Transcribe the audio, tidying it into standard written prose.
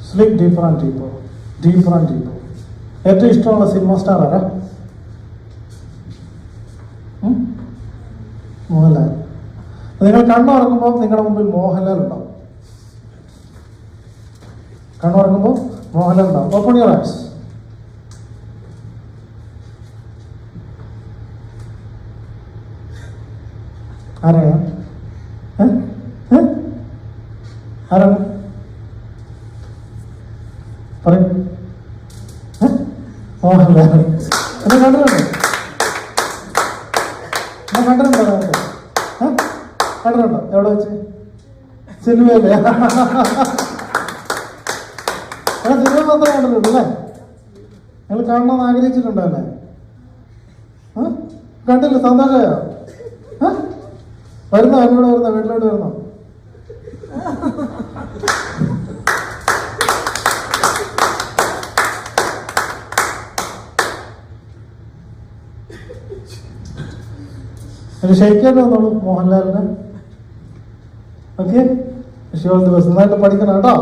Sleep deeper and deeper, deeper and deeper. ഏറ്റവും ഇഷ്ടമുള്ള cinema star ആരാ? മോഹൻലാൽ. നിങ്ങൾ കണ്ണുറങ്ങുമ്പോൾ നിങ്ങളുടെ മുമ്പിൽ മോഹൻലാൽ ഉണ്ടാവും. കണ്ണുറങ്ങുമ്പോൾ മോഹൻലാൽ ഉണ്ടാവും. Open your eyes. ആരാണ്? ആരാണ് പറയും? മോഹൻലാൽ. എന്നെ കണ്ടിട്ടുണ്ടോ? ഞാൻ കണ്ടിട്ടുണ്ടോ? കണ്ടിട്ടുണ്ടോ? എവിടെ വെച്ച്? സിനിമയല്ലേ? സിനിമ മാത്രമേ കണ്ടിട്ടുള്ളൂ അല്ലേ? നിങ്ങൾ കാണണമെന്ന് ആഗ്രഹിച്ചിട്ടുണ്ടോ അല്ലേ? കണ്ടില്ല? സന്തോഷമായോ? വരുന്നോ? എന്നോട് വരുന്നോ? വീട്ടിലോട്ട് വരുന്നോ? ക്ഷയിക്കാനോ വന്നോളൂ മോഹൻലാലിന്. ഓക്കെ, നന്നായിട്ട് പഠിക്കണം കേട്ടോ.